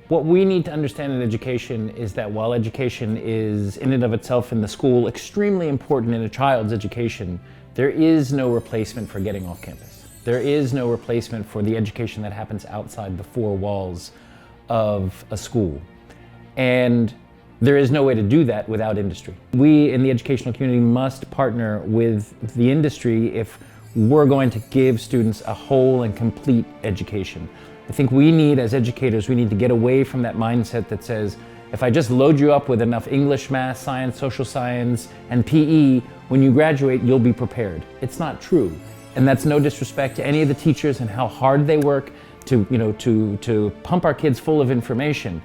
What we need to understand in education is that while education is in and of itself in the school extremely important in a child's education, there is no replacement for getting off campus. There is no replacement for the education that happens outside the four walls of a school. And there is no way to do that without industry. We in the educational community must partner with the industry if we're going to give students a whole and complete education. I think we need, as educators, we need to get away from that mindset that says, if I just load you up with enough English, math, science, social science, and PE, when you graduate, you'll be prepared. It's not true. And that's no disrespect to any of the teachers and how hard they work to pump our kids full of information.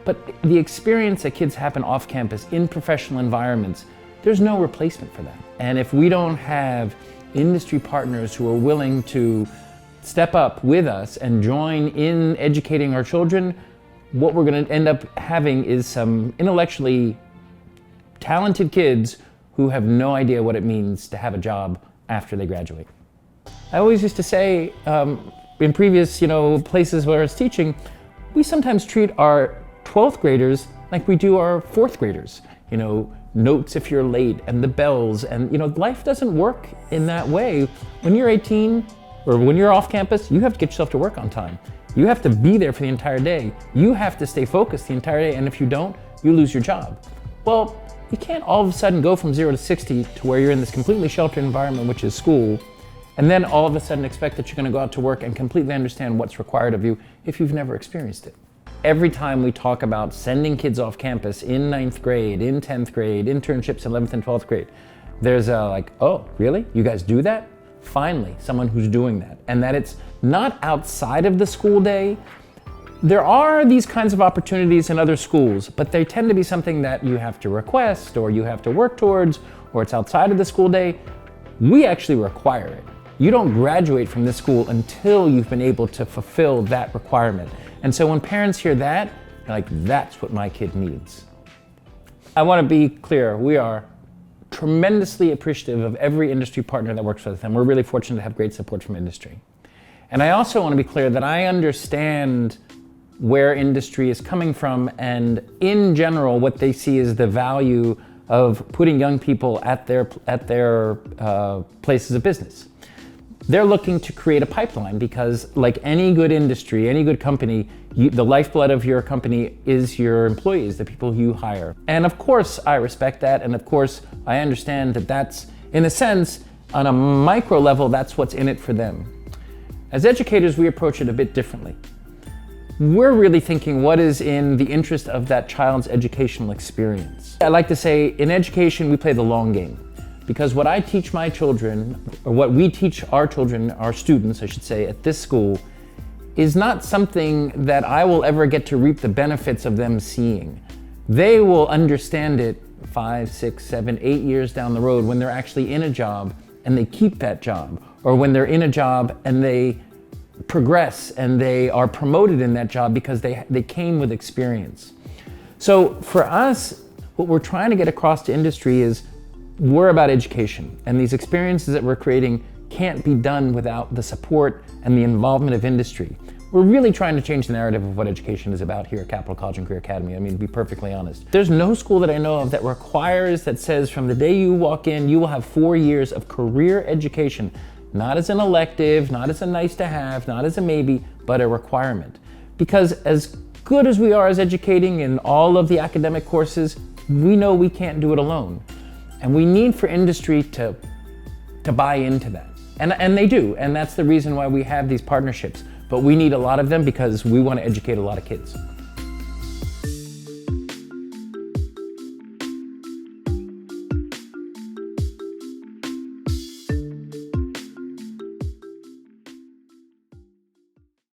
But the experience that kids have off campus in professional environments, there's no replacement for that. And if we don't have industry partners who are willing to step up with us and join in educating our children, what we're going to end up having is some intellectually talented kids who have no idea what it means to have a job after they graduate. I always used to say in previous places where I was teaching, we sometimes treat our 12th graders like we do our 4th graders. Notes if you're late and the bells, and life doesn't work in that way. When you're 18 or when you're off campus, you have to get yourself to work on time. You have to be there for the entire day. You have to stay focused the entire day, and if you don't, you lose your job. Well, you can't all of a sudden go from 0 to 60 to where you're in this completely sheltered environment, which is school, and then all of a sudden expect that you're going to go out to work and completely understand what's required of you if you've never experienced it. Every time we talk about sending kids off campus in 9th grade, in 10th grade, internships in 11th and 12th grade, there's oh, really? You guys do that? Finally, someone who's doing that. And that it's not outside of the school day. There are these kinds of opportunities in other schools, but they tend to be something that you have to request or you have to work towards, or it's outside of the school day. We actually require it. You don't graduate from this school until you've been able to fulfill that requirement. And so when parents hear that, they're like, that's what my kid needs. I want to be clear, we are tremendously appreciative of every industry partner that works with us, and we're really fortunate to have great support from industry. And I also want to be clear that I understand where industry is coming from, and in general, what they see is the value of putting young people at their places of business. They're looking to create a pipeline because, like any good industry, any good company, the lifeblood of your company is your employees, the people you hire. And of course, I respect that. And of course, I understand that that's, in a sense, on a micro level, that's what's in it for them. As educators, we approach it a bit differently. We're really thinking what is in the interest of that child's educational experience. I like to say, in education, we play the long game. Because what I teach my children, or what we teach our children, our students, I should say, at this school, is not something that I will ever get to reap the benefits of them seeing. They will understand it 5, 6, 7, 8 years down the road when they're actually in a job and they keep that job, or when they're in a job and they progress and they are promoted in that job because they came with experience. So for us, what we're trying to get across to industry is we're about education, and these experiences that we're creating can't be done without the support and the involvement of industry. We're really trying to change the narrative of what education is about here at Capital College and Career Academy. I mean, to be perfectly honest. There's no school that I know of that requires, that says from the day you walk in, you will have 4 years of career education, not as an elective, not as a nice to have, not as a maybe, but a requirement. Because as good as we are as educating in all of the academic courses, we know we can't do it alone. And we need for industry to buy into that. And they do, and that's the reason why we have these partnerships. But we need a lot of them because we want to educate a lot of kids.